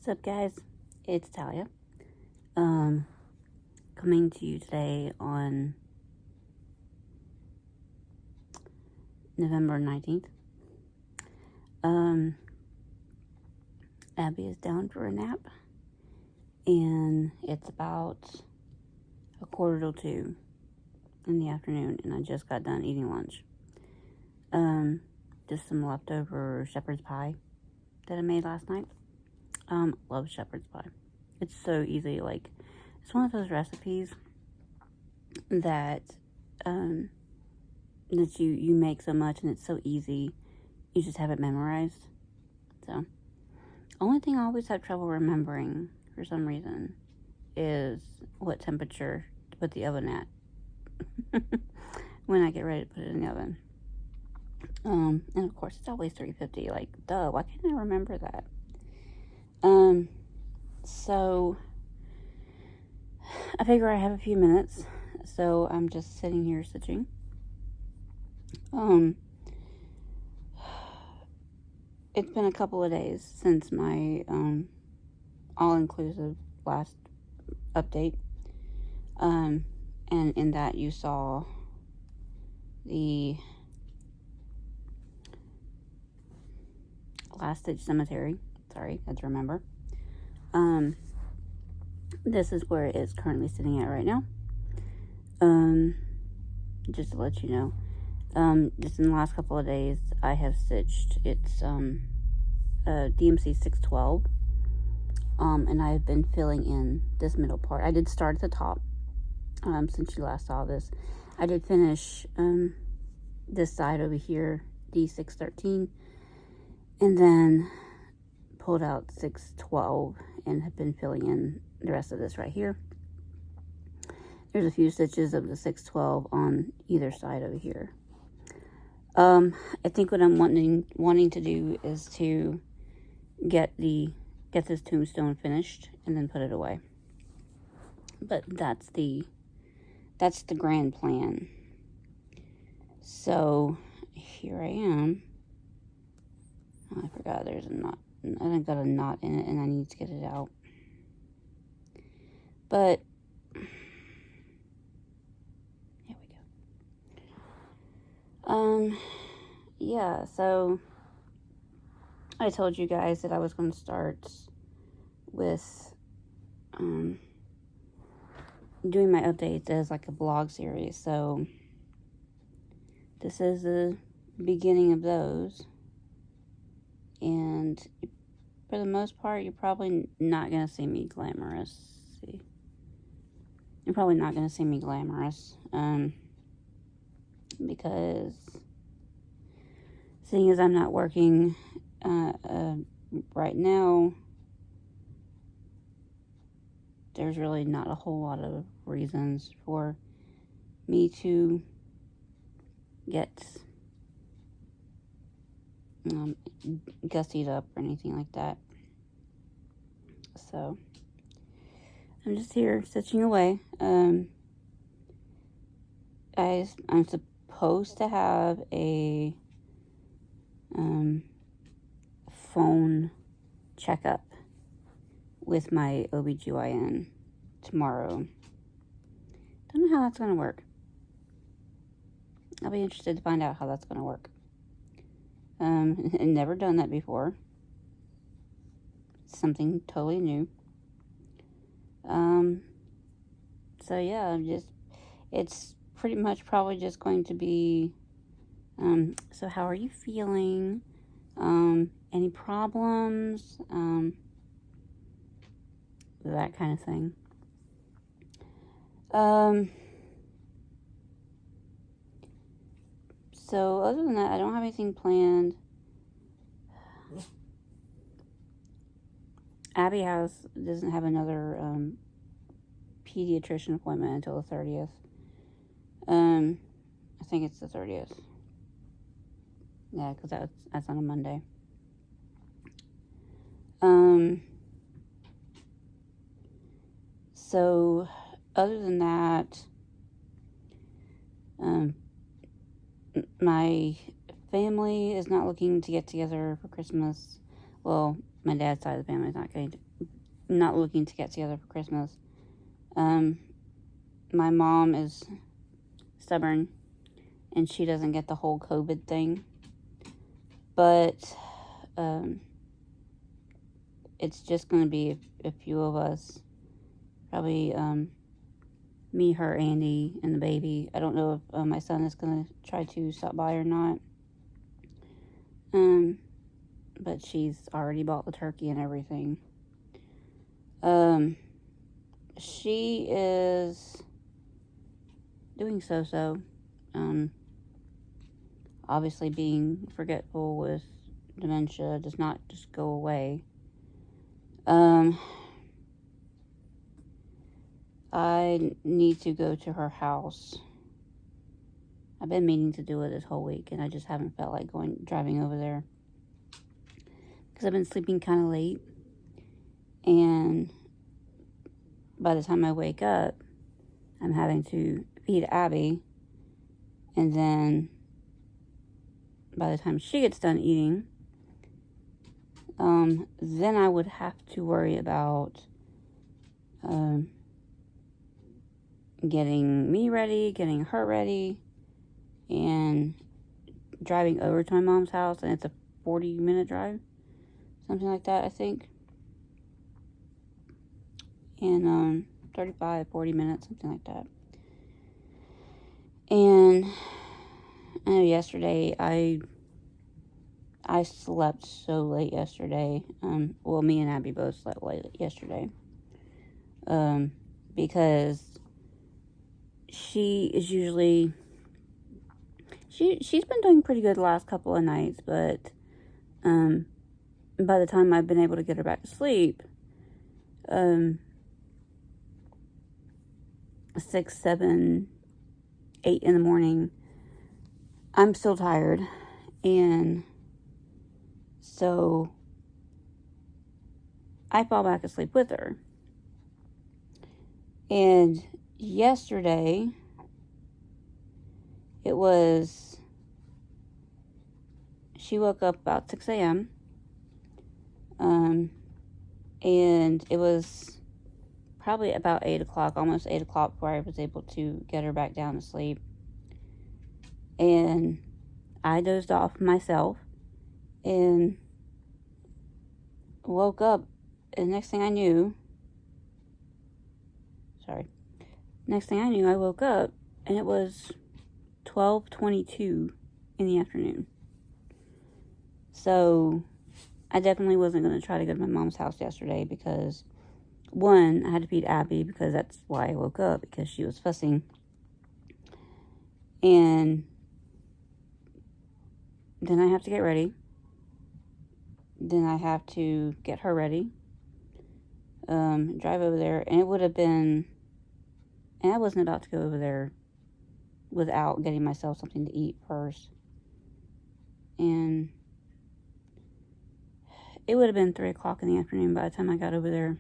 What's up, guys? It's Talia. Coming to you today on November 19th. Abby is down for a nap, and it's about 1:45 in the afternoon, and I just got done eating lunch. Just some leftover shepherd's pie that I made last night. Love shepherd's pie. It's so easy. It's one of those recipes that that you make so much, and it's so easy. You just have it memorized. So, only thing I always have trouble remembering for some reason is what temperature to put the oven at when I get ready to put it in the oven. And of course, it's always 350. Duh, why can't I remember that? So I figure I have a few minutes, so I'm just sitting here stitching. It's been a couple of days since my all-inclusive last update, and in that you saw the Last Stitch Cemetery. Sorry, I had to remember. This is where it is currently sitting at right now. Just to let you know, just in the last couple of days, I have stitched. It's DMC 612, and I've been filling in this middle part. I did start at the top, since you last saw this. I did finish this side over here, D613, and then pulled out 612 and have been filling in the rest of this right here. There's a few stitches of the 612 on either side over here. I think what I'm wanting to do is to get this tombstone finished and then put it away. But that's the grand plan. So here I am. Oh, I forgot there's a knot. I got a knot in it, and I need to get it out. But here we go. Yeah, so I told you guys that I was going to start with doing my updates as like a blog series. So this is the beginning of those. And for the most part, you're probably not going to see me glamorous. You're probably not going to see me glamorous. Because seeing as I'm not working right now, there's really not a whole lot of reasons for me to get gussied up or anything like that. So I'm just here stitching away. I'm supposed to have a phone checkup with my OBGYN tomorrow. Don't know how that's going to work. I'll be interested to find out how that's going to work. I've never done that before. Something totally new. So yeah, it's pretty much probably just going to be, so how are you feeling? Any problems? That kind of thing. So other than that, I don't have anything planned. Abby doesn't have another pediatrician appointment until the 30th. I think it's the 30th. Yeah, because that's on a Monday. So other than that, my family is not looking to get together for Christmas. Well, my dad's side of the family is not not looking to get together for Christmas. My mom is stubborn, and she doesn't get the whole COVID thing. But it's just going to be a few of us. Probably me, her, Andy, and the baby. I don't know if my son is going to try to stop by or not. But she's already bought the turkey and everything. She is doing so. Obviously being forgetful with dementia does not just go away. I need to go to her house. I've been meaning to do it this whole week, and I just haven't felt like driving over there. Because I've been sleeping kind of late, and by the time I wake up, I'm having to feed Abby, and then by the time she gets done eating, then I would have to worry about getting me ready, getting her ready, and driving over to my mom's house, and it's a 40-minute drive, something like that, I think. And 35, 40 minutes, something like that. And I know yesterday I slept so late yesterday. Well, me and Abby both slept late yesterday. Because she is usually, she's been doing pretty good the last couple of nights, but by the time I've been able to get her back to sleep, 6, 7, 8 in the morning, I'm still tired, and so I fall back asleep with her. And yesterday, she woke up about 6 a.m., and it was probably about 8 o'clock, almost 8 o'clock, before I was able to get her back down to sleep. And I dozed off myself and woke up, and next thing I knew, I woke up, and it was 12:22 in the afternoon. So I definitely wasn't going to try to go to my mom's house yesterday because, one, I had to feed Abby, because that's why I woke up, because she was fussing. And then I have to get ready. Then I have to get her ready. Drive over there. And it would have been, and I wasn't about to go over there without getting myself something to eat first. And it would have been 3 o'clock in the afternoon by the time I got over there.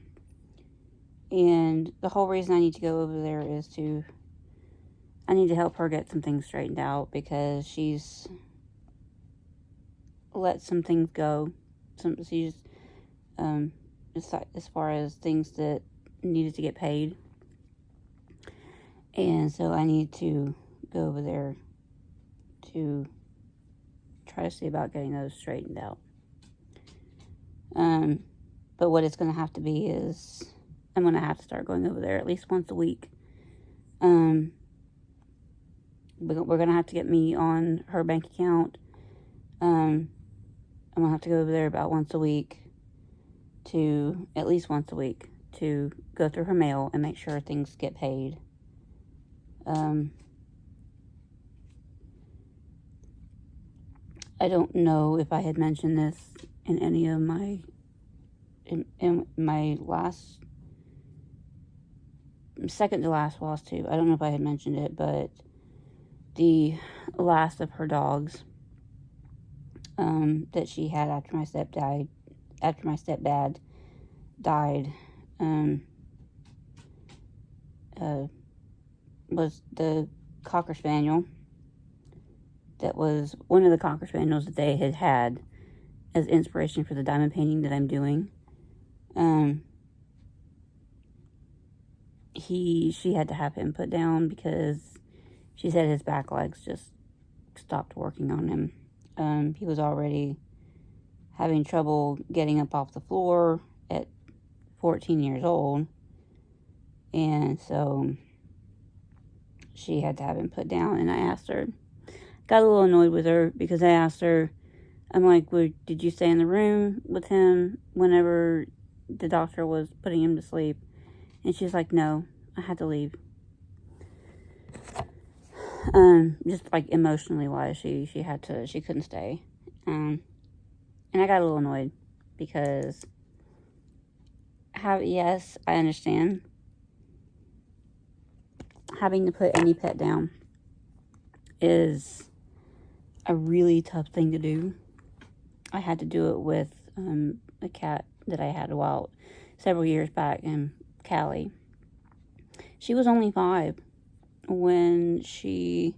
And the whole reason I need to go over there is I need to help her get some things straightened out, because she's let some things go. She's, as far as things that needed to get paid. And so I need to go over there to try to see about getting those straightened out. But what it's going to have to be is, I'm going to have to start going over there at least once a week. We're going to have to get me on her bank account. I'm going to have to go over there about once a week, at least once a week, to go through her mail and make sure things get paid. I don't know if I had mentioned this in any of in my second to last Flosstube. I don't know if I had mentioned it, but the last of her dogs that she had after my stepdad died was the Cocker Spaniel. That was one of the Cocker Spaniels that they had as inspiration for the diamond painting that I'm doing. she had to have him put down because she said his back legs just stopped working on him. He was already having trouble getting up off the floor at 14 years old. And so she had to have him put down. And I asked her, got a little annoyed with her because I asked her, I'm like, well, did you stay in the room with him whenever the doctor was putting him to sleep? And she's like, no, I had to leave. Just like emotionally wise, she couldn't stay. And I got a little annoyed because yes, I understand having to put any pet down is a really tough thing to do. I had to do it with a cat that I had several years back, and Callie. She was only 5 when she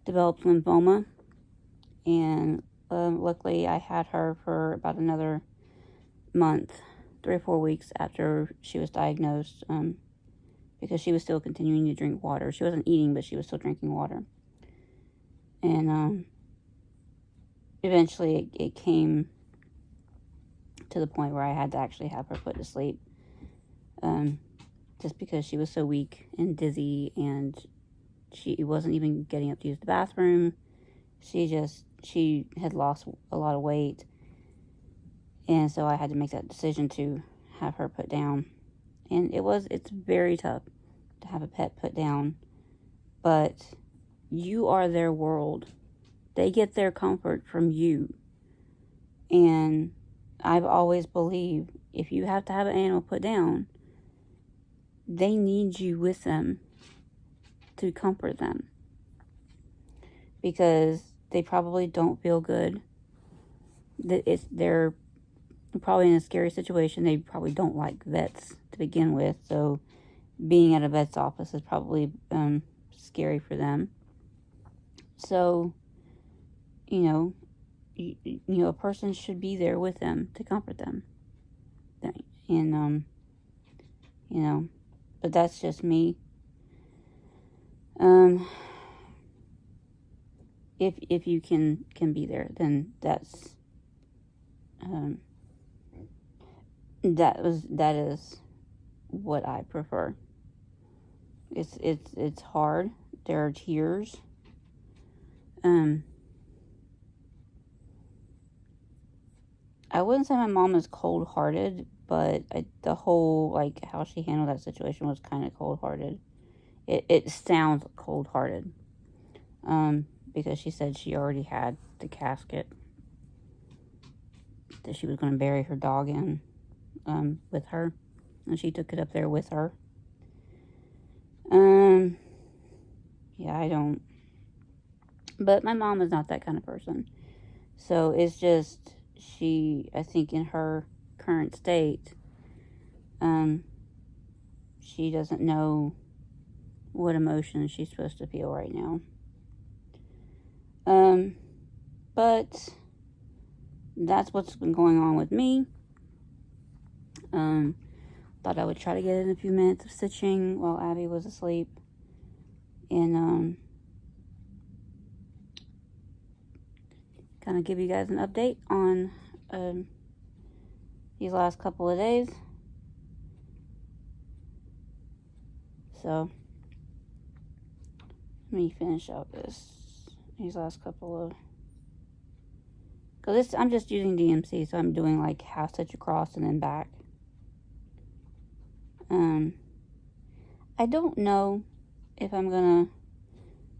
developed lymphoma, and luckily I had her for about another month, 3 or 4 weeks after she was diagnosed, because she was still continuing to drink water. She wasn't eating, but she was still drinking water. And eventually it came to the point where I had to actually have her put to sleep, just because she was so weak and dizzy, and she wasn't even getting up to use the bathroom. She had lost a lot of weight, and so I had to make that decision to have her put down. And it's very tough to have a pet put down, but you are their world. They get their comfort from you. And I've always believed if you have to have an animal put down, they need you with them to comfort them, because they probably don't feel good. They're probably in a scary situation. They probably don't like vets to begin with, so being at a vet's office is probably scary for them. So, a person should be there with them to comfort them. And but that's just me. If you can be there, then that is what I prefer. It's hard. There are tears. I wouldn't say my mom is cold-hearted, but the whole, how she handled that situation was kind of cold-hearted. It sounds cold-hearted, because she said she already had the casket that she was going to bury her dog in, with her, and she took it up there with her. Yeah, I don't, but my mom is not that kind of person, so it's just, I think in her current state, she doesn't know what emotions she's supposed to feel right now. But that's what's been going on with me. Thought I would try to get in a few minutes of stitching while Abby was asleep, and kind of give you guys an update on these last couple of days. So let me finish up these last couple of, because I'm just using DMC, so I'm doing like half stitch across and then back. I don't know if I'm gonna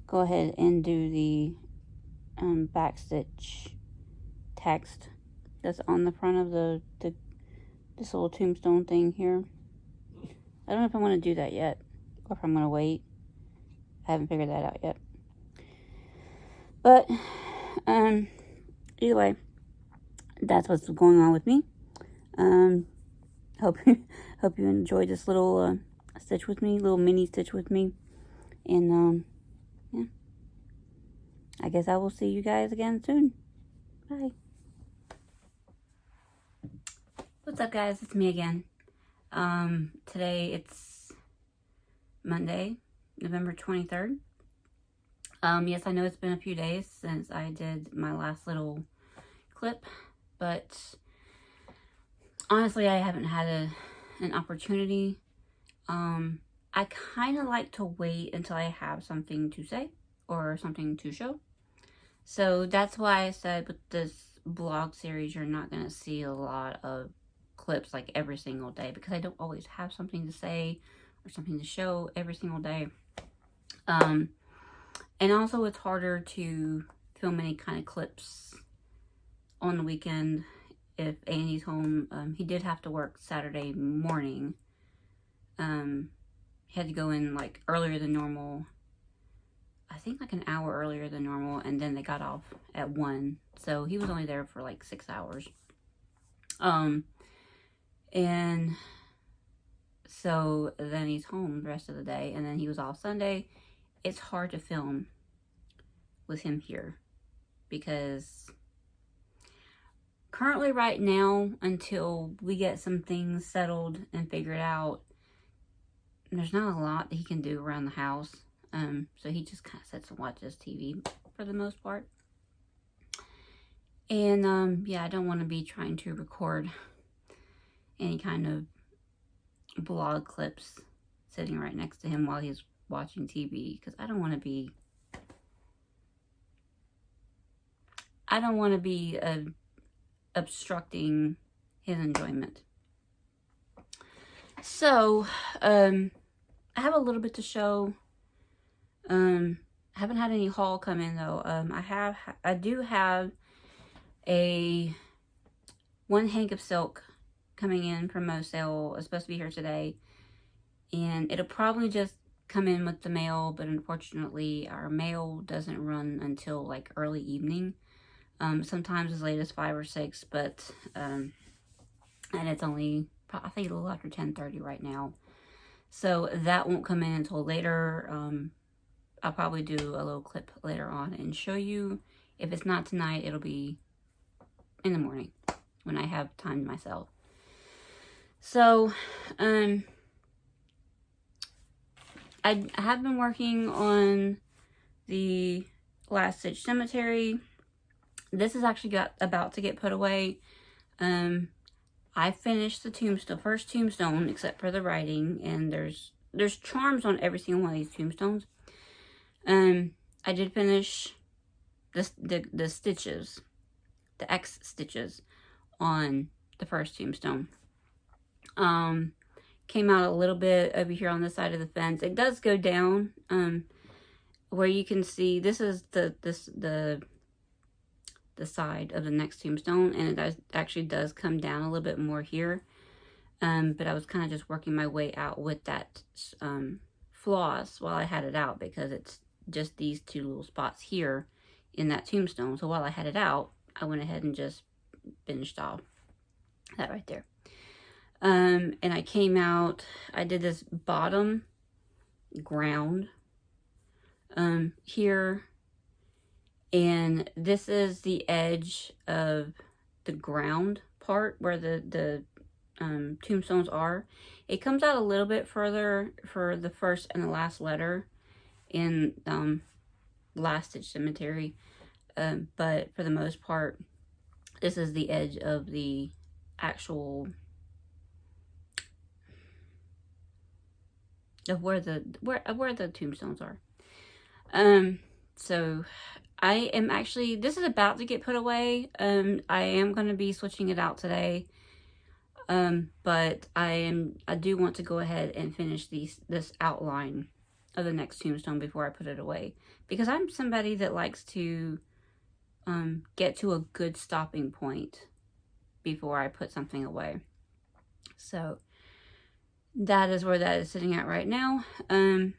go ahead and do the back stitch text that's on the front of this little tombstone thing here. I don't know if I'm gonna do that yet, or if I'm gonna wait. I haven't figured that out yet. But either way, that's what's going on with me. Hope you enjoyed this little stitch with me, little mini stitch with me, and yeah. I guess I will see you guys again soon. Bye. What's up, guys? It's me again. Today it's Monday, November 23rd. Yes, I know it's been a few days since I did my last little clip, but honestly, I haven't had an opportunity. I kind of like to wait until I have something to say or something to show. So that's why I said with this blog series, you're not going to see a lot of clips like every single day, because I don't always have something to say or something to show every single day. And also it's harder to film any kind of clips on the weekend if Andy's home. He did have to work Saturday morning. He had to go in like earlier than normal. I think like an hour earlier than normal, and then they got off at 1. So he was only there for like 6 hours. And so then he's home the rest of the day, and then he was off Sunday. It's hard to film with him here because currently right now, until we get some things settled and figured out, there's not a lot that he can do around the house. So he just kind of sits and watches TV for the most part. And yeah, I don't want to be trying to record any kind of blog clips sitting right next to him while he's watching TV, because I don't want to be obstructing his enjoyment. So I have a little bit to show. I haven't had any haul come in though. I do have one hank of silk coming in from Mo Sale. It's supposed to be here today, and it'll probably just come in with the mail, but unfortunately our mail doesn't run until like early evening, sometimes as late as 5 or 6, but and it's only, I think, a little after 10:30 right now, so that won't come in until later. I'll probably do a little clip later on and show you. If it's not tonight, it'll be in the morning when I have time to myself. So I have been working on the Last Stitch Cemetery. This is actually about to get put away. I finished the first tombstone, except for the writing, and there's charms on every single one of these tombstones. I did finish the stitches, the X stitches on the first tombstone. Came out a little bit over here on the side of the fence. It does go down, where you can see, this is the side of the next tombstone, and it actually does come down a little bit more here. But I was kind of just working my way out with that floss while I had it out, because it's just these 2 little spots here in that tombstone. So while I had it out, I went ahead and just finished off that right there. And I came out, I did this bottom ground here, and this is the edge of the ground part where the tombstones are. It comes out a little bit further for the first and the last letter in Last Stitch Cemetery, but for the most part, this is the edge of the actual of where the tombstones are. So I am actually, this is about to get put away. I am going to be switching it out today. But I do want to go ahead and finish this outline of the next tombstone before I put it away, because I'm somebody that likes to get to a good stopping point before I put something away. So that is where that is sitting at right now, in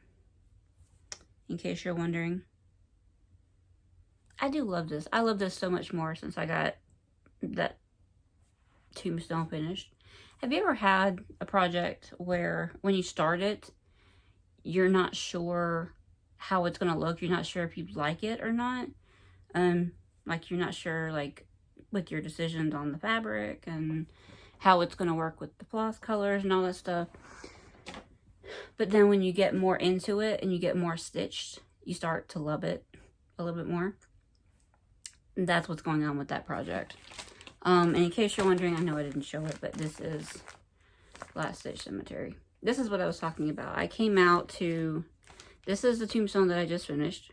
case you're wondering. I do love this. I love this so much more since I got that tombstone finished. Have you ever had a project where when you start it, you're not sure how it's going to look? You're not sure if you like it or not? Like, you're not sure, like, with your decisions on the fabric and how it's going to work with the floss colors and all that stuff. But then when you get more into it and you get more stitched, you start to love it a little bit more. And that's what's going on with that project. And in case you're wondering, I know I didn't show it, but this is Last Stitch Cemetery. This is what I was talking about. I came out to, this is the tombstone that I just finished.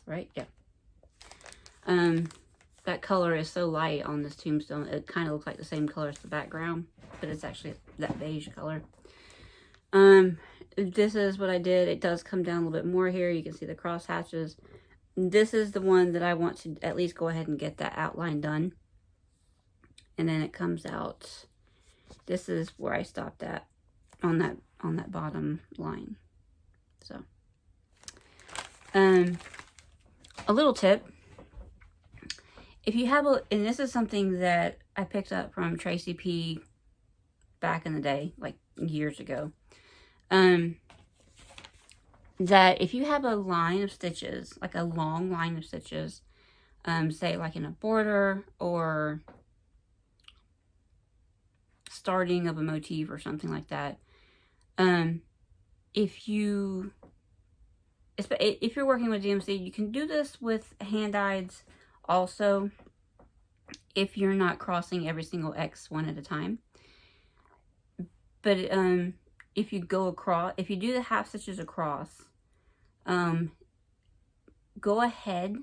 Right? Yeah. That color is so light on this tombstone. It kind of looks like the same color as the background, but it's actually that beige color. This is what I did. It does come down a little bit more here. You can see the cross hatches. This is the one that I want to at least go ahead and get that outline done. And then it comes out. This is where I stopped at on that bottom line. So, a little tip. If you have a, and this is something that I picked up from Tracy P back in the day, like years ago. That if you have a line of stitches, like a long line of stitches, say like in a border or starting of a motif or something like that, if you're working with DMC, you can do this with hand-dyeds also, if you're not crossing every single X one at a time. But if you go across, if you do the half stitches across, go ahead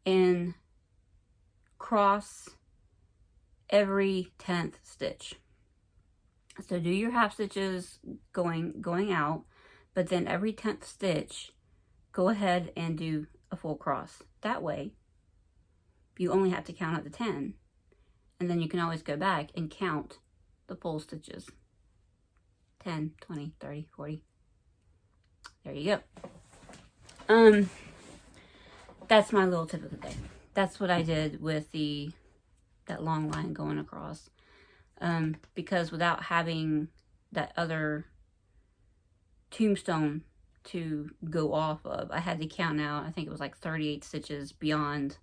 and cross every 10th stitch. So do your half stitches going out, but then every 10th stitch, go ahead and do a full cross. That way, you only have to count up to 10, and then you can always go back and count the full stitches. 10, 20, 30, 40. There you go. That's my little tip of the day. That's what I did with that long line going across. Because without having that other tombstone to go off of, I had to count out, I think it was like 38 stitches beyond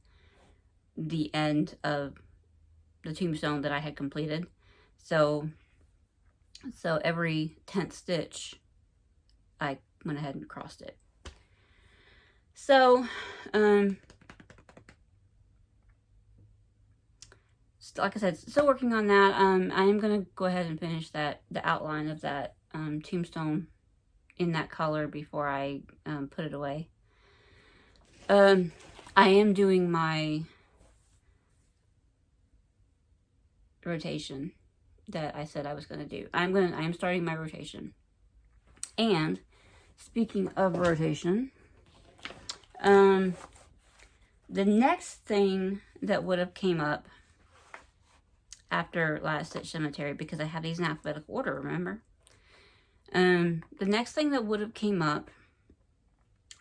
the end of the tombstone that I had completed. So every 10th stitch, I went ahead and crossed it. So, like I said, still working on that. I am going to go ahead and finish the outline of that tombstone in that color before I put it away. I am doing my rotation that I said I was going to do. I am starting my rotation. And speaking of rotation, the next thing that would have came up after Last Stitch Cemetery, because I have these in alphabetical order, remember? The next thing that would have came up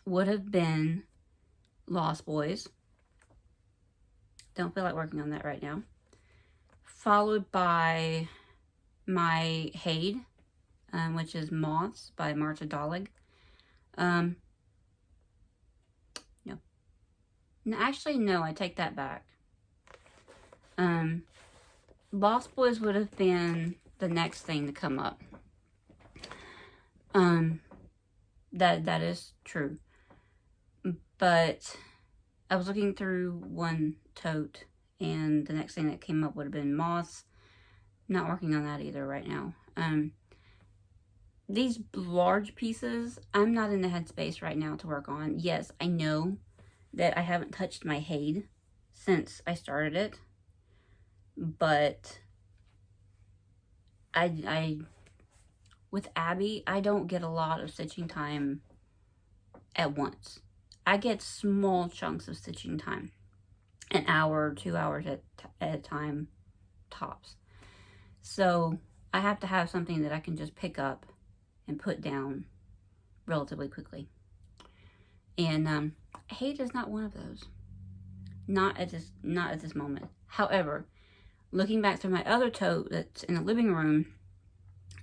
would have been Lost Boys. Don't feel like working on that right now. Followed by my Hade, which is Moths by Marta Dollig. No. Actually, no, I take that back. Lost Boys would have been the next thing to come up. That is true. But I was looking through one tote, and the next thing that came up would have been Moths. Not working on that either right now. These large pieces, I'm not in the headspace right now to work on. Yes, I know that I haven't touched my Hade since I started it. But with Abby, I don't get a lot of stitching time at once. I get small chunks of stitching time. An hour, 2 hours at a time, tops. So I have to have something that I can just pick up and put down relatively quickly. And Hade is not one of those. Not at this moment. However, looking back through my other tote that's in the living room,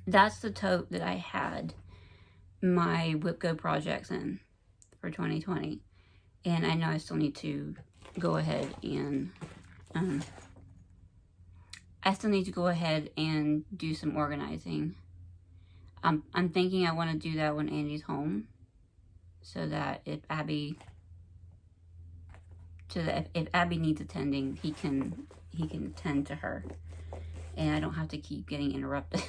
that's the tote that I had my Whip Go projects in for 2020. And I know I still need to go ahead and do some organizing. I'm thinking I want to do that when Andy's home, so that if Abby needs attending, he can tend to her, and I don't have to keep getting interrupted.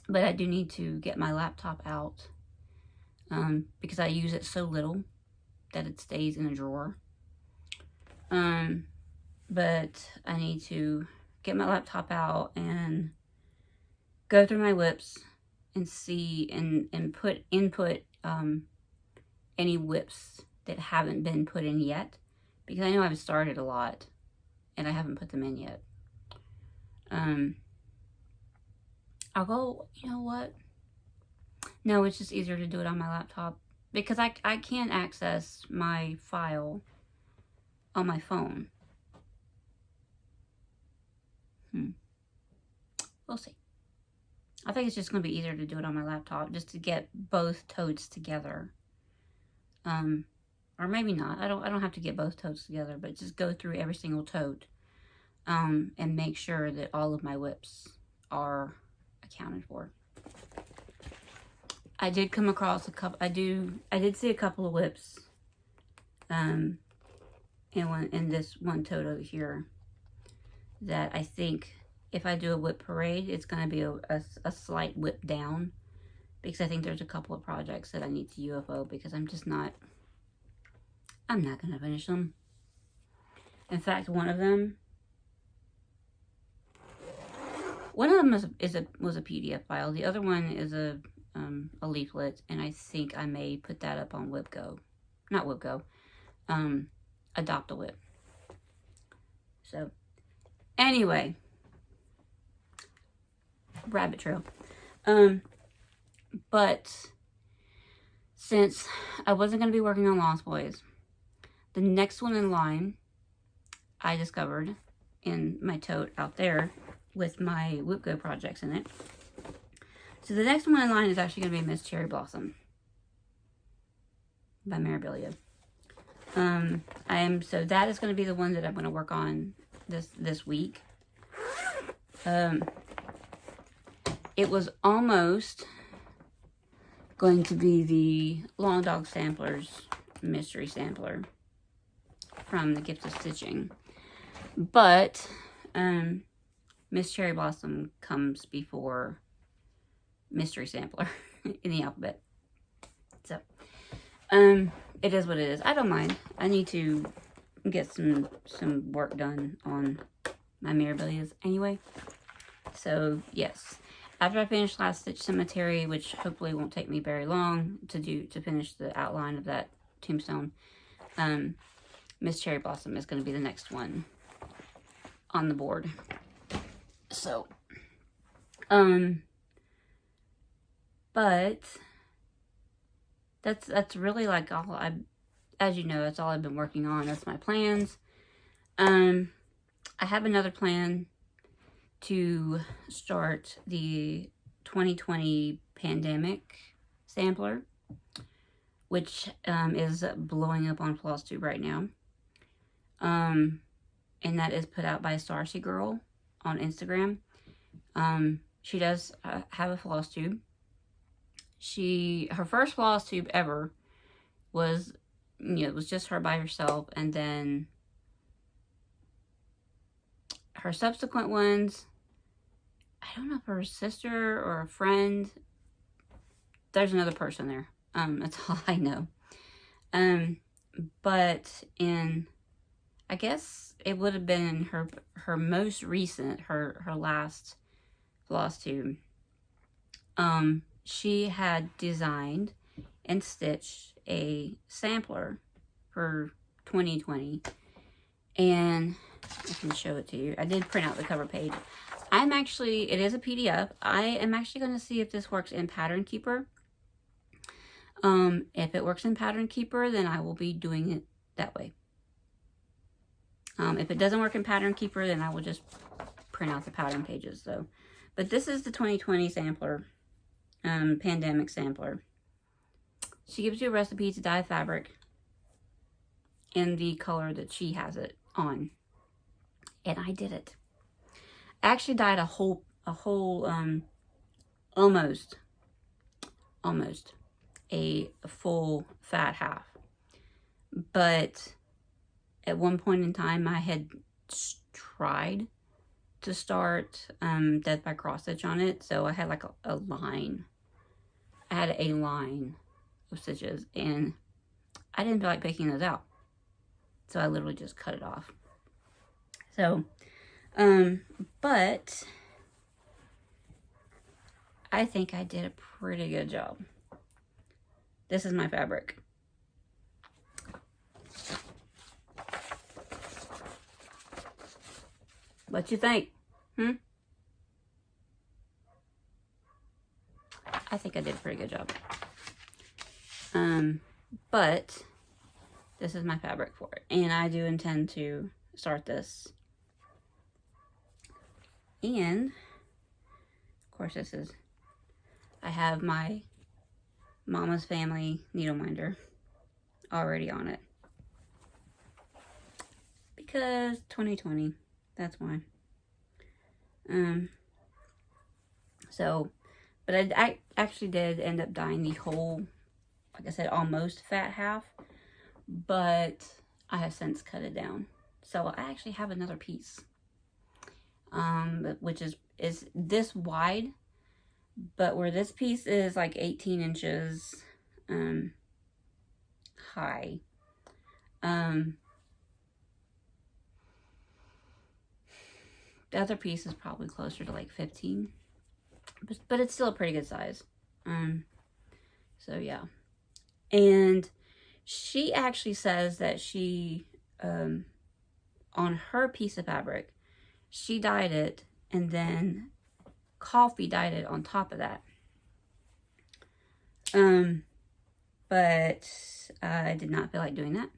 But I do need to get my laptop out, because I use it so little that it stays in a drawer. But I need to get my laptop out and go through my whips and see and input any whips that haven't been put in yet, because I know I've started a lot and I haven't put them in yet. I'll go, you know what? No, it's just easier to do it on my laptop, because I can't access my file on my phone. We'll see. I think it's just going to be easier to do it on my laptop, just to get both totes together. Or maybe not. I don't have to get both totes together, but just go through every single tote, and make sure that all of my whips are accounted for. I did come across a couple. I did see a couple of whips, in this one tote over here, that I think if I do a whip parade, it's going to be a slight whip down, because I think there's a couple of projects that I need to UFO, because I'm not going to finish them. In fact, one of them was a PDF file. The other one is a leaflet, and I think I may put that up on not WebGo, Adopt-A-Whip. So, anyway, rabbit trail. But since I wasn't going to be working on Lost Boys, the next one in line I discovered in my tote out there with my WhoopGo projects in it. So the next one in line is actually going to be Miss Cherry Blossom by Mirabilia. So that is going to be the one that I'm going to work on this week. It was almost going to be the Long Dog Sampler's mystery sampler from the Gift of Stitching, but Miss Cherry Blossom comes before mystery sampler in the alphabet. So it is what it is. I don't mind. I need to get some work done on my Mirabilias anyway. So yes, after I finish Last Stitch Cemetery, which hopefully won't take me very long to finish the outline of that tombstone, Miss Cherry Blossom is going to be the next one on the board. So, but that's really like all as you know, that's all I've been working on. That's my plans. I have another plan to start the 2020 pandemic sampler, which is blowing up on Flosstube right now. And that is put out by Starcy Girl on Instagram. She does have a Flosstube. Her first Flosstube ever was, it was just her by herself, and then her subsequent ones, I don't know if her sister or a friend, there's another person there. That's all I know. But I guess it would have been her most recent, her last Flosstube. She had designed and stitched a sampler for 2020, and I can show it to you. I did print out the cover page. It is a PDF. I am actually going to see if this works in Pattern Keeper. If it works in Pattern Keeper, then I will be doing it that way. If it doesn't work in Pattern Keeper, then I will just print out the pattern pages. But this is the 2020 sampler, pandemic sampler. She gives you a recipe to dye fabric in the color that she has it on, and I did it. I actually dyed a whole almost a full fat half. But at one point in time, I had tried to start Death by Cross Stitch on it. So I had like a line. I had a line of stitches, and I didn't feel like picking those out. So I literally just cut it off. So, but I think I did a pretty good job. This is my fabric. What you think? I think I did a pretty good job. But this is my fabric for it. And I do intend to start this. And, of course, this is, I have my Mama's Family needle minder already on it. Because 2020, that's why. So, but I actually did end up dyeing the whole, like I said, almost fat half. But I have since cut it down. So I actually have another piece. Which is this wide. But where this piece is like 18 inches high. The other piece is probably closer to like 15. But it's still a pretty good size. So yeah. And she actually says that she, on her piece of fabric, she dyed it and then coffee dyed it on top of that. But I did not feel like doing that.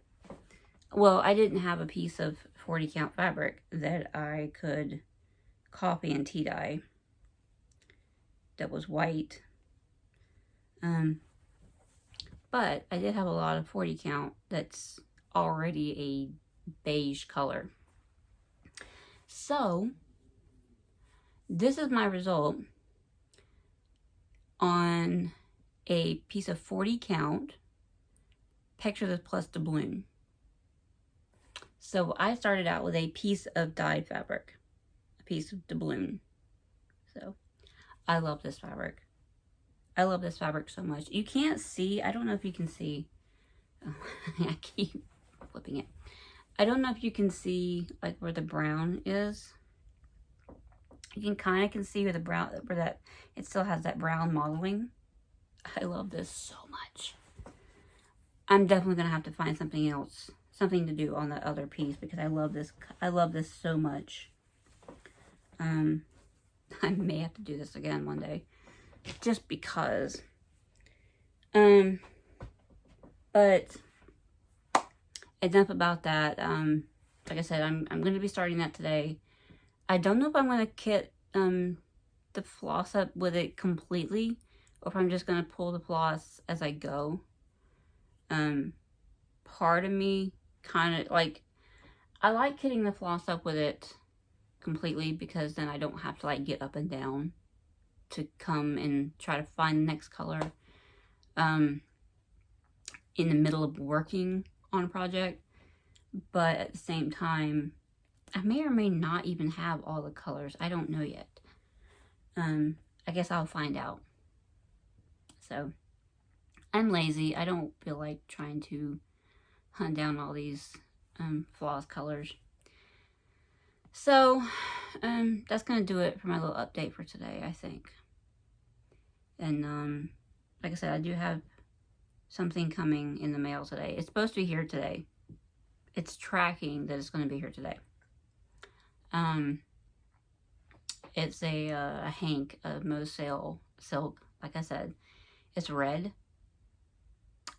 Well, I didn't have a piece of 40 count fabric that I could coffee and tea dye that was white. But I did have a lot of 40 count that's already a beige color. So, this is my result on a piece of 40 count. Picture this plus doubloon. So, I started out with a piece of dyed fabric. A piece of doubloon. So, I love this fabric. I love this fabric so much. You can't see. I don't know if you can see. Oh, I keep flipping it. I don't know if you can see like where the brown is. You can kind of see where the brown, where that, it still has that brown modeling. I love this so much. I'm definitely going to have to find something else, something to do on the other piece because I love this. I love this so much. I may have to do this again one day. Just because. But enough about that. Like I said, I'm going to be starting that today. I don't know if I'm going to kit the floss up with it completely, or if I'm just going to pull the floss as I go. Part of me kind of like, I like kitting the floss up with it completely because then I don't have to like get up and down to come and try to find the next color in the middle of working on a project. But at the same time, I may or may not even have all the colors. I don't know yet. I guess I'll find out. So, I'm lazy. I don't feel like trying to hunt down all these floss colors. So, that's going to do it for my little update for today, I think. And, like I said, I do have something coming in the mail today. It's supposed to be here today. It's tracking that it's going to be here today. It's a hank of Moselle silk. Like I said, it's red.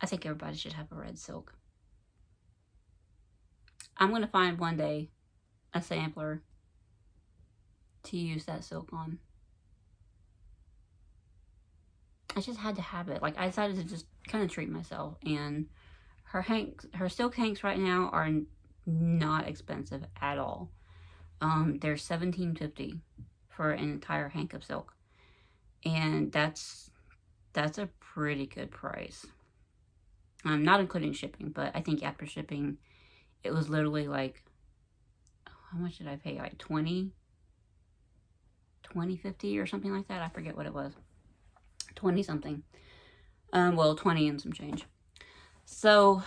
I think everybody should have a red silk. I'm going to find one day a sampler to use that silk on. I just had to have it. Like, I decided to just kind of treat myself. And her silk hanks right now are not expensive at all. They're $17.50 for an entire hank of silk. And that's a pretty good price. Not including shipping, but I think after shipping, it was literally like, how much did I pay? Like 50 or something like that. I forget what it was. 20 something. Well, 20 and some change. So,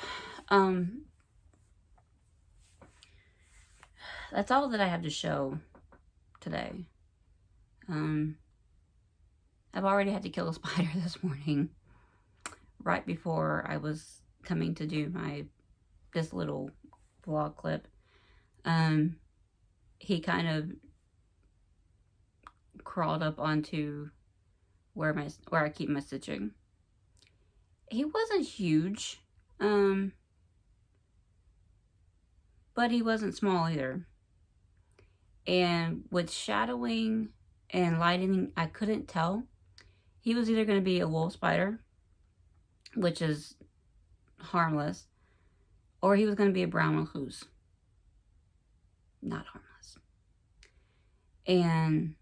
that's all that I have to show today. I've already had to kill a spider this morning, right before I was coming to do this little vlog clip. He kind of crawled up onto where I keep my stitching. He wasn't huge, but he wasn't small either. And with shadowing and lighting, I couldn't tell. He was either going to be a wolf spider, which is harmless, or he was going to be a brown recluse. Not harmless. And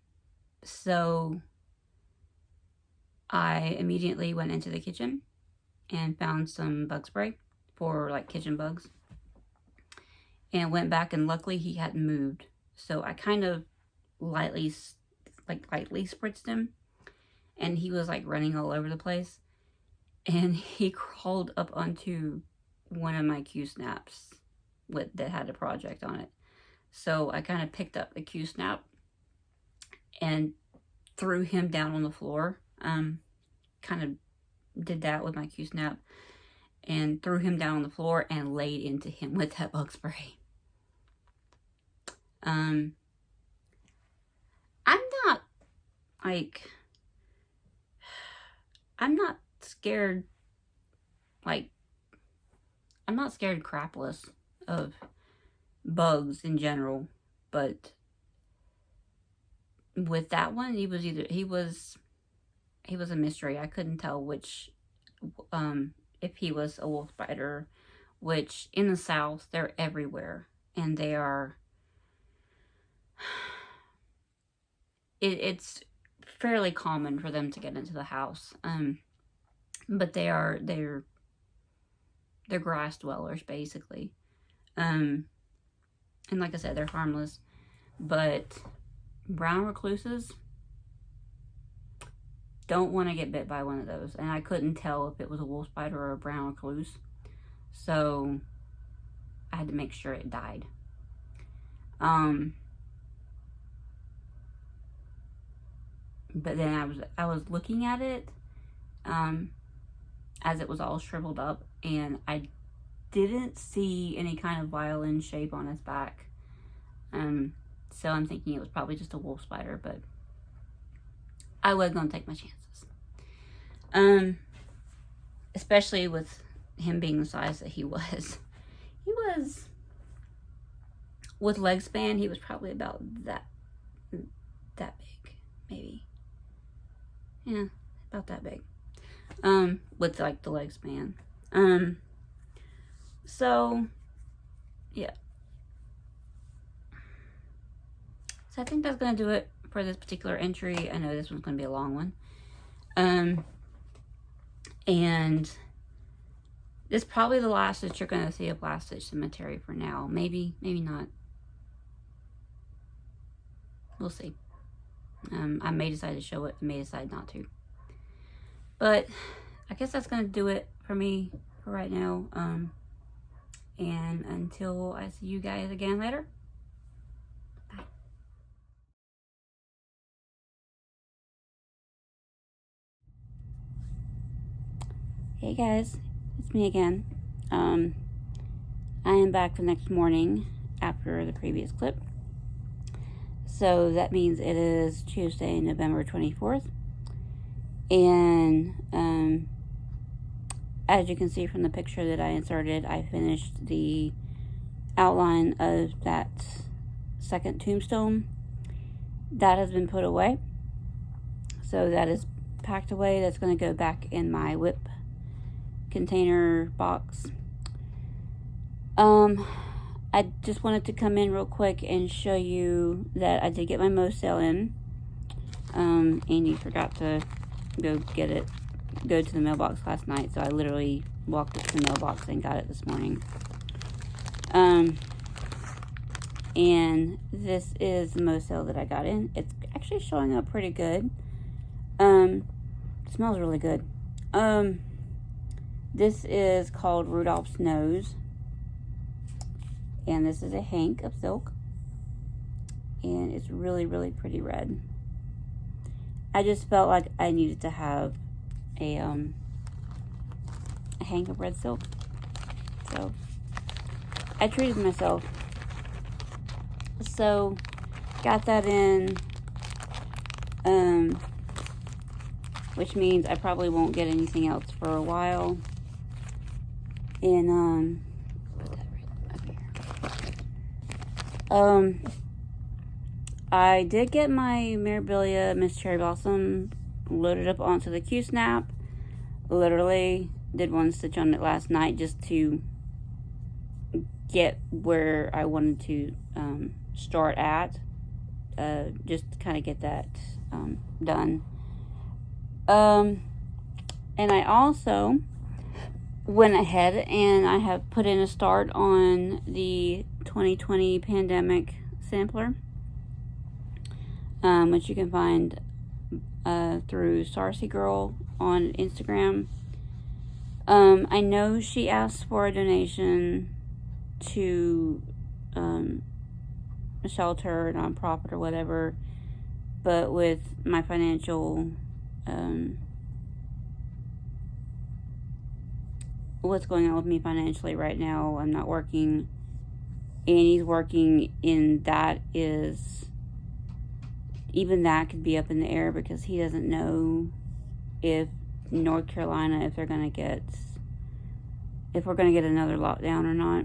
so I immediately went into the kitchen and found some bug spray for like kitchen bugs, and went back, and luckily he hadn't moved. So I kind of lightly spritzed him, and he was like running all over the place, and he crawled up onto one of my Q-snaps that had a project on it. So I kind of picked up the Q-snap and threw him down on the floor. Kind of did that with my Q-snap and threw him down on the floor and laid into him with that bug spray. I'm not scared, I'm not scared crapless of bugs in general, but with that one, he was a mystery. I couldn't tell which, if he was a wolf spider, which in the South, they're everywhere, and they are, it's fairly common for them to get into the house, but they're grass dwellers, basically, and like I said, they're harmless, but brown recluses, don't want to get bit by one of those. And I couldn't tell if it was a wolf spider or a brown recluse, so I had to make sure it died. But then I was looking at it as it was all shriveled up, and I didn't see any kind of violin shape on his back. So I'm thinking it was probably just a wolf spider, but I was going to take my chances. Especially with him being the size that he was. He was, with leg span, he was probably about that big, maybe. Yeah, about that big. With like the leg span. So, yeah. So I think that's going to do it for this particular entry. I know this one's going to be a long one. And this is probably the last that you're going to see of Last Stitch Cemetery for now. Maybe not. We'll see. I may decide to show it, I may decide not to. But I guess that's going to do it for me for right now. And until I see you guys again later. Bye. Hey guys, it's me again. I am back the next morning after the previous clip. So that means it is Tuesday, November 24th. And as you can see from the picture that I inserted, I finished the outline of that second tombstone. That has been put away. So that is packed away. That's going to go back in my whip container box. I just wanted to come in real quick and show you that I did get my Mo sale in. Andy forgot to go to the mailbox last night, so I literally walked up to the mailbox and got it this morning. And this is the most sale that I got in. It's actually showing up pretty good. It smells really good. This is called Rudolph's Nose. And this is a hank of silk. And it's really, really pretty red. I just felt like I needed to have a hank of red silk. So I treated myself. So got that in, which means I probably won't get anything else for a while. And put that right up here. I did get my Mirabilia Miss Cherry Blossom loaded up onto the Q-Snap. Literally did one stitch on it last night just to get where I wanted to start at. Just to kind of get that done. And I also went ahead and I have put in a start on the 2020 pandemic sampler, which you can find through Sarcy Girl on Instagram. I know she asked for a donation to a shelter, nonprofit, or whatever, but with my financial what's going on with me financially right now, I'm not working. Annie's working, and that is, even that could be up in the air because he doesn't know if North Carolina, if we're going to get another lockdown or not.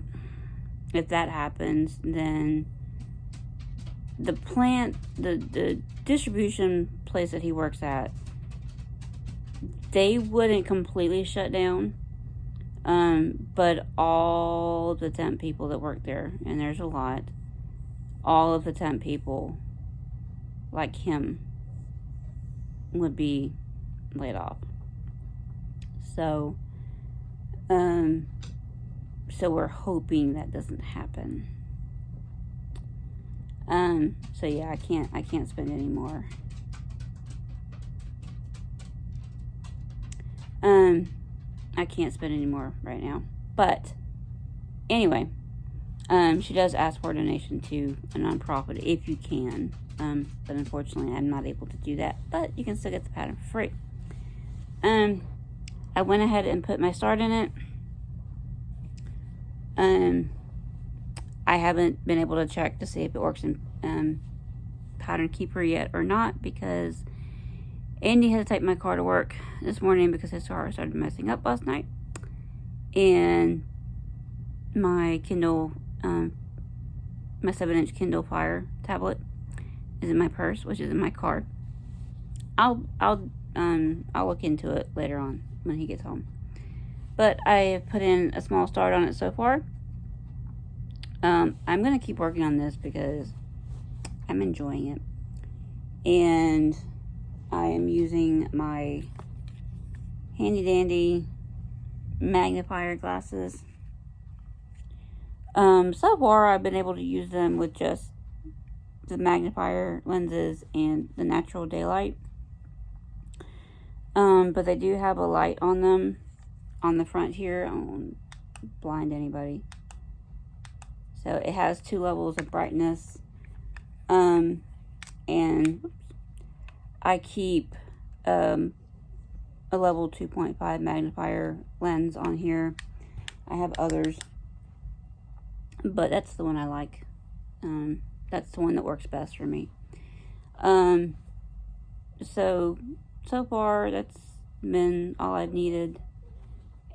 If that happens, then the distribution place that he works at, they wouldn't completely shut down. But all the temp people that work there, and there's a lot, all of the temp people like him would be laid off. So we're hoping that doesn't happen. So yeah, I can't spend any more. I can't spend any more right now. But anyway, she does ask for a donation to a nonprofit if you can. But unfortunately, I'm not able to do that. But you can still get the pattern for free. I went ahead and put my start in it. I haven't been able to check to see if it works in Pattern Keeper yet or not, because Andy had to take my car to work this morning because his car started messing up last night. And my Kindle, my 7-inch Kindle Fire tablet is in my purse, which is in my car. I'll look into it later on when he gets home. But I have put in a small start on it so far. I'm going to keep working on this because I'm enjoying it. And I am using my handy dandy magnifier glasses. So far I've been able to use them with just the magnifier lenses and the natural daylight. But they do have a light on them on the front here. I won't blind anybody. So it has 2 levels of brightness. And I keep a level 2.5 magnifier lens on here. I have others, but that's the one I like. That's the one that works best for me. So far that's been all I've needed.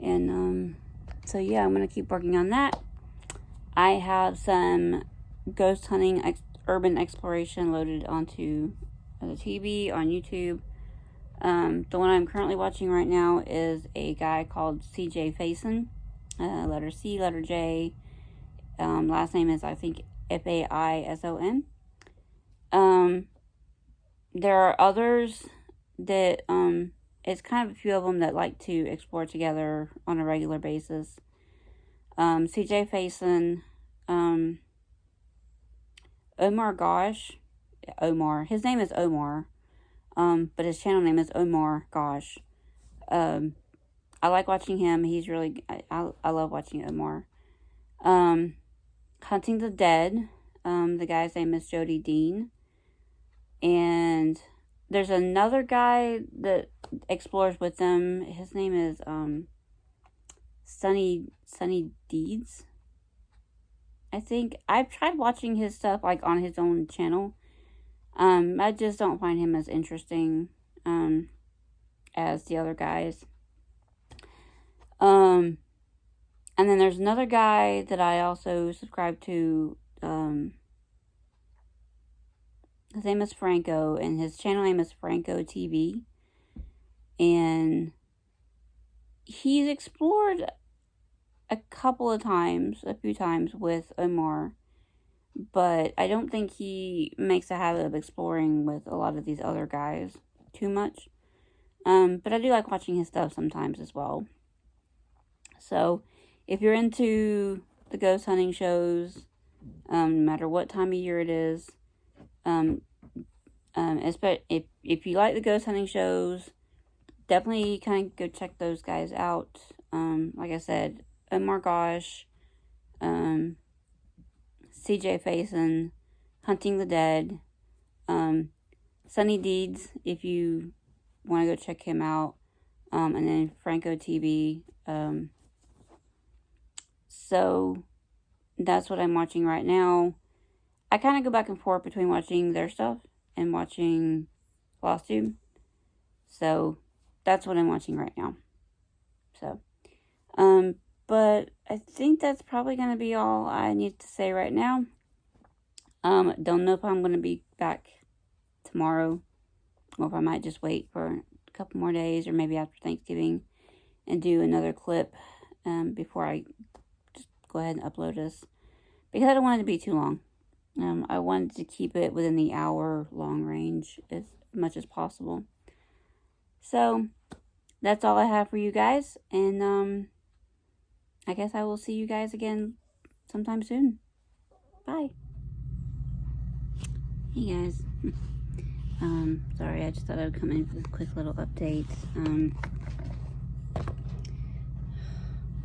And so yeah, I'm gonna keep working on that. I have some ghost hunting urban exploration loaded onto the TV on YouTube. The one I'm currently watching right now is a guy called CJ Faison. Letter C, letter J. Last name is, I think, Faison. there are others that, it's kind of a few of them that like to explore together on a regular basis. CJ Faison, Omar Gosh, Omar, his name is Omar, but his channel name is Omar Gosh. I like watching him. He's really, I love watching Omar. Hunting the Dead, the guy's name is Jody Dean. And there's another guy that explores with them. His name is, Sunny Deeds. I think I've tried watching his stuff like on his own channel. I just don't find him as interesting as the other guys. And then there's another guy that I also subscribe to. His name is Franco, and his channel name is Franco TV. And he's explored a few times with Omar, but I don't think he makes a habit of exploring with a lot of these other guys too much. But I do like watching his stuff sometimes as well. So, if you're into the ghost hunting shows, no matter what time of year it is, if you like the ghost hunting shows, definitely kind of go check those guys out. Like I said, Omar Gosh, CJ Faison, Hunting the Dead, Sunny Deeds, if you want to go check him out, and then Franco TV. So that's what I'm watching right now. I kind of go back and forth between watching their stuff and watching Flosstube. So that's what I'm watching right now. So, but I think that's probably going to be all I need to say right now. Don't know if I'm going to be back tomorrow, or if I might just wait for a couple more days, or maybe after Thanksgiving, and do another clip before I just go ahead and upload this, because I don't want it to be too long. I wanted to keep it within the hour long range as much as possible. So that's all I have for you guys, and I guess I will see you guys again sometime soon. Bye. Hey guys. Sorry, I just thought I would come in with a quick little update.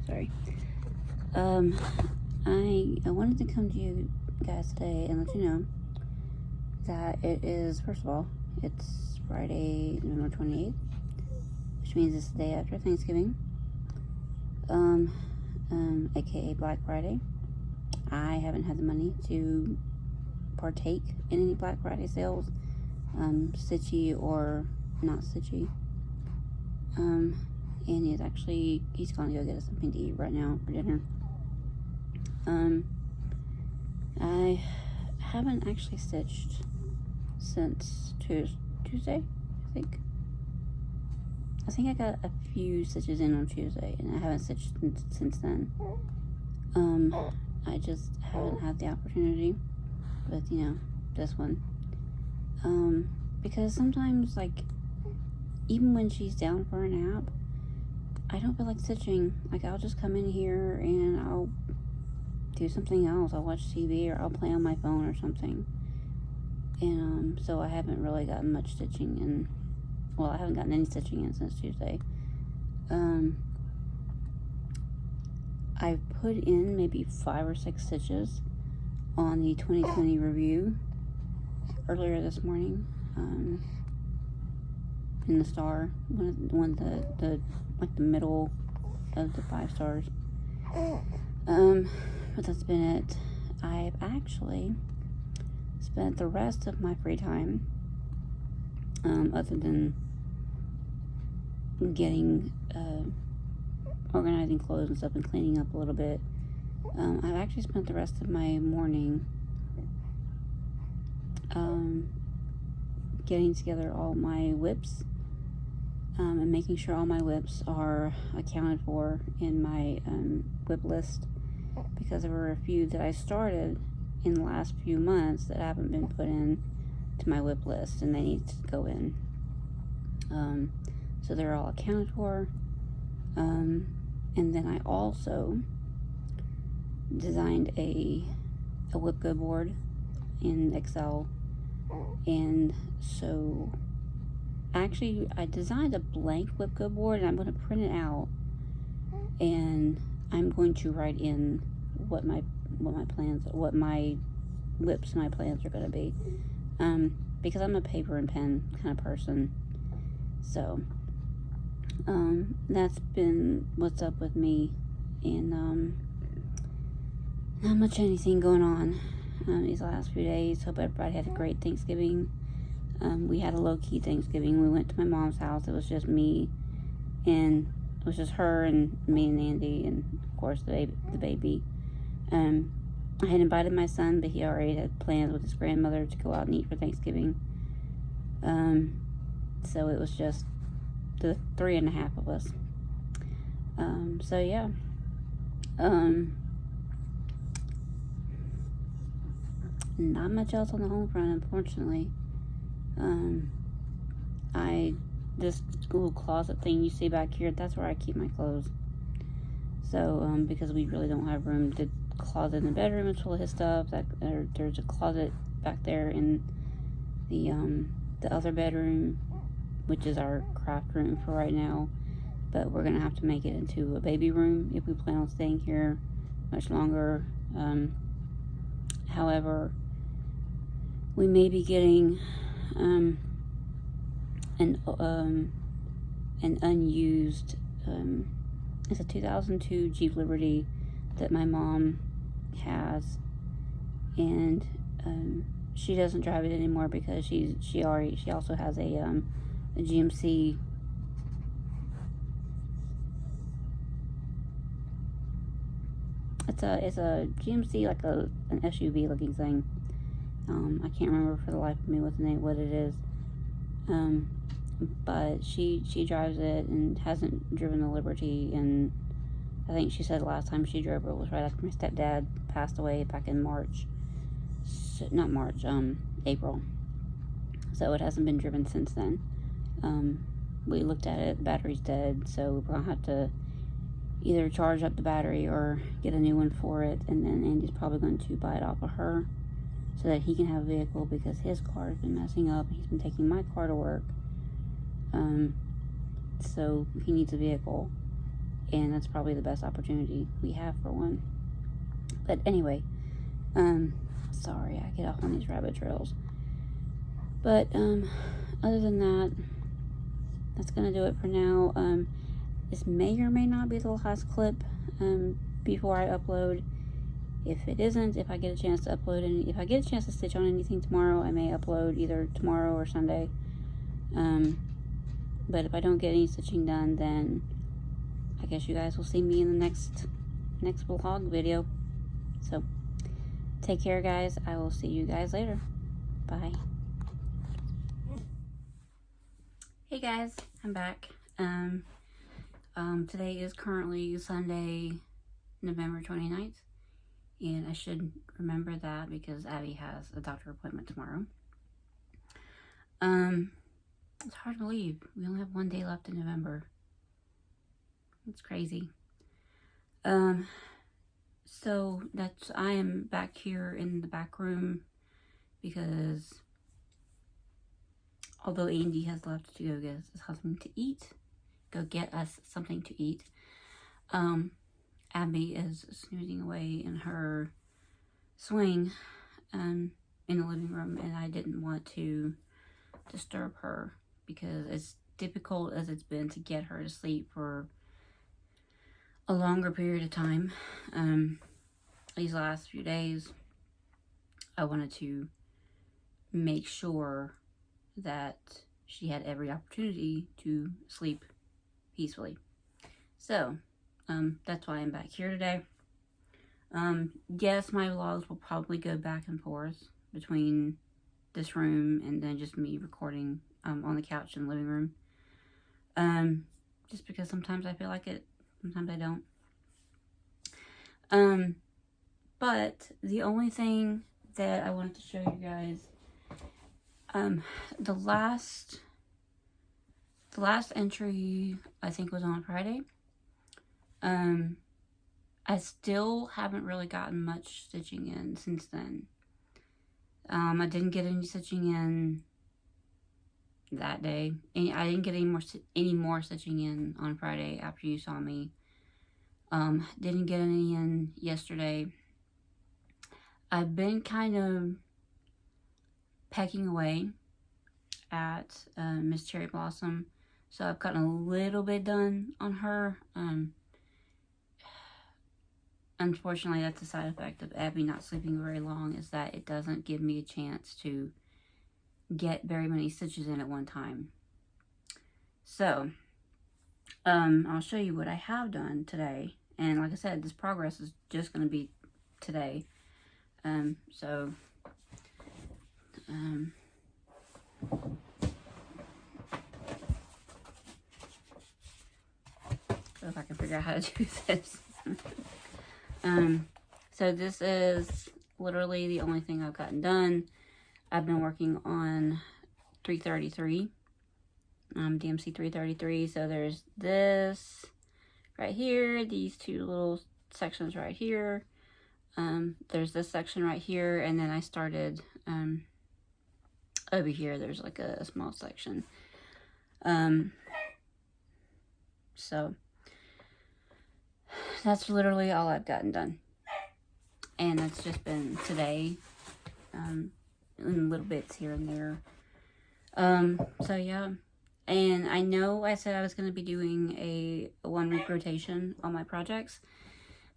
Sorry. I wanted to come to you guys today and let you know that it is, first of all, it's Friday, November 28th, which means it's the day after Thanksgiving, aka Black Friday. I haven't had the money to partake in any Black Friday sales, stitchy or not stitchy. And he's going to go get us something to eat right now for dinner. I haven't actually stitched since Tuesday, I think. I think I got a few stitches in on Tuesday, and I haven't stitched since then. I just haven't had the opportunity with, this one. Because sometimes, even when she's down for a nap, I don't feel like stitching. I'll just come in here and I'll do something else. I'll watch TV, or I'll play on my phone or something. And, so I haven't really gotten much stitching in. Well, I haven't gotten any stitching in since Tuesday. I've put in maybe 5 or 6 stitches on the 2020 review earlier this morning. In the star, the middle of the 5 stars. But that's been it. I've actually spent the rest of my free time, other than getting, organizing clothes and stuff and cleaning up a little bit, I've actually spent the rest of my morning, getting together all my whips, and making sure all my whips are accounted for in my whip list, because there were a few that I started in the last few months that haven't been put in to my whip list, and they need to go in. So they're all accounted for. And then I also designed a whip go board in Excel. And so actually I designed a blank whip go board, and I'm going to print it out, and I'm going to write in what my whips, my plans are going to be, because I'm a paper and pen kind of person. So that's been what's up with me, and not much anything going on these last few days. Hope everybody had a great Thanksgiving. We had a low-key Thanksgiving. We went to my mom's house. It was just me, and it was just her and me and Andy, and of course the baby. I had invited my son, but he already had plans with his grandmother to go out and eat for Thanksgiving. So it was just the 3.5 of us. So yeah. Not much else on the home front, unfortunately. This little closet thing you see back here, that's where I keep my clothes. So, because we really don't have room. The closet in the bedroom is full of his stuff. There's a closet back there in the other bedroom, which is our craft room for right now. But we're gonna have to make it into a baby room if we plan on staying here much longer. However, we may be getting an unused, it's a 2002 Jeep Liberty that my mom has, and she doesn't drive it anymore because she also has a GMC. It's a GMC, like an SUV looking thing. I can't remember for the life of me what it is. But she drives it and hasn't driven the Liberty, and I think she said the last time she drove it was right after my stepdad passed away back in March. Not March, April. So it hasn't been driven since then. We looked at it, the battery's dead, so we're gonna have to either charge up the battery or get a new one for it, and then Andy's probably going to buy it off of her so that he can have a vehicle, because his car has been messing up. He's been taking my car to work, so he needs a vehicle, and that's probably the best opportunity we have for one. But anyway, sorry, I get off on these rabbit trails. But other than that, that's gonna do it for now. This may or may not be the last clip before I upload. If it isn't, if I get a chance to upload if I get a chance to stitch on anything tomorrow, I may upload either tomorrow or Sunday. But if I don't get any stitching done, then I guess you guys will see me in the next vlog video. So take care, guys. I will see you guys later. Bye. Hey guys, I'm back. Today is currently Sunday, November 29th, and I should remember that because Abby has a doctor appointment tomorrow. It's hard to believe we only have one day left in November. It's crazy. So I am back here in the back room because although Andy has left to go get us something to eat, Abby is snoozing away in her swing in the living room, and I didn't want to disturb her because as difficult as it's been to get her to sleep for a longer period of time, these last few days, I wanted to make sure that she had every opportunity to sleep peacefully. So, that's why I'm back here today. Yes, my vlogs will probably go back and forth between this room and then just me recording on the couch in the living room. Just because sometimes I feel like it, sometimes I don't. But the only thing that I wanted to show you guys, The last entry, I think, was on Friday. I still haven't really gotten much stitching in since then. I didn't get any stitching in that day. I didn't get any more stitching in on Friday after you saw me. Didn't get any in yesterday. I've been kind of pecking away at Miss Cherry Blossom, so I've gotten a little bit done on her. Unfortunately, that's a side effect of Abby not sleeping very long, is that it doesn't give me a chance to get very many stitches in at one time. So, I'll show you what I have done today. And like I said, this progress is just going to be today. So if I can figure out how to do this. So this is literally the only thing I've gotten done. I've been working on 333, DMC 333. So there's this right here, these two little sections right here. There's this section right here, and then I started over here. There's like a small section. So that's literally all I've gotten done, and that's just been today, in little bits here and there. So yeah, and I know I said I was going to be doing a 1 week rotation on my projects,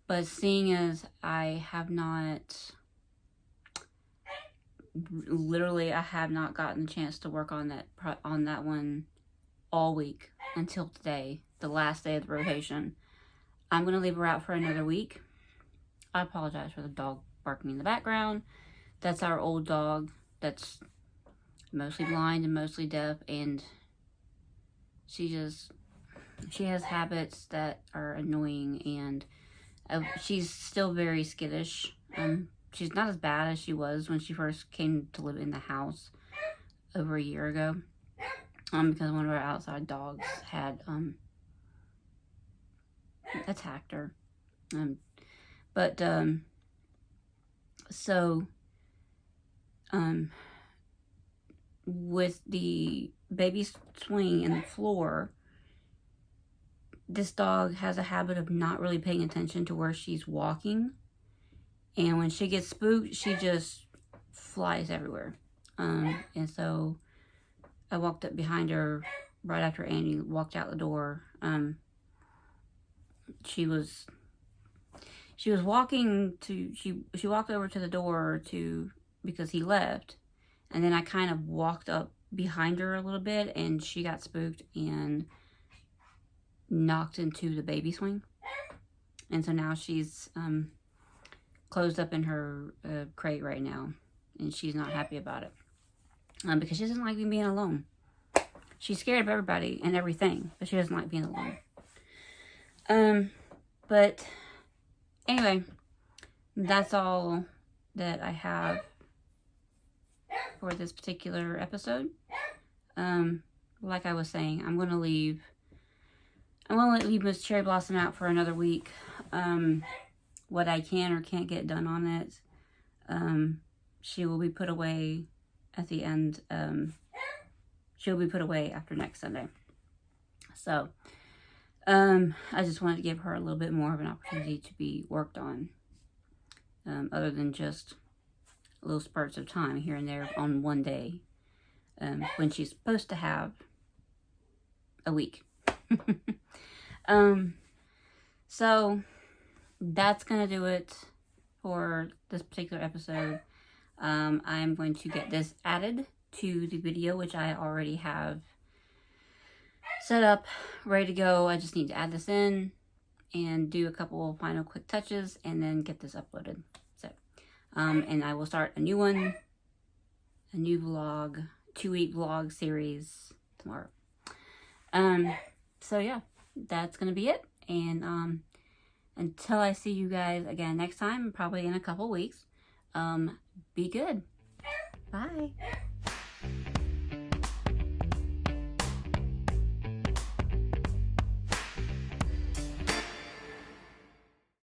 but seeing as I have not, literally I have not gotten a chance to work on that one all week until today, the last day of the rotation. I'm going to leave her out for another week. I apologize for the dog barking in the background. That's our old dog that's mostly blind and mostly deaf, and she has habits that are annoying, and she's still very skittish. She's not as bad as she was when she first came to live in the house over a year ago, because one of our outside dogs had attacked her. With the baby swing in the floor, this dog has a habit of not really paying attention to where she's walking, and when she gets spooked, she just flies everywhere. And so I walked up behind her right after Andy walked out the door. She was walking to, she walked over to the door because he left, and then I kind of walked up behind her a little bit, and she got spooked and knocked into the baby swing. And so now she's closed up in her crate right now, and she's not happy about it, because she doesn't like being alone. She's scared of everybody and everything, but she doesn't like being alone. But anyway, that's all that I have for this particular episode. Like I was saying, I'm going to leave Miss Cherry Blossom out for another week. What I can or can't get done on it, she will be put away at the end. She'll be put away after next Sunday. So, I just wanted to give her a little bit more of an opportunity to be worked on, other than just little spurts of time here and there on one day, when she's supposed to have a week. So that's gonna do it for this particular episode. I'm going to get this added to the video, which I already have set up, ready to go. I just need to add this in and do a couple of final quick touches, and then get this uploaded. So, and I will start a new vlog, 2-week vlog series tomorrow. So yeah, that's gonna be it. And until I see you guys again next time, probably in a couple weeks, be good. Bye.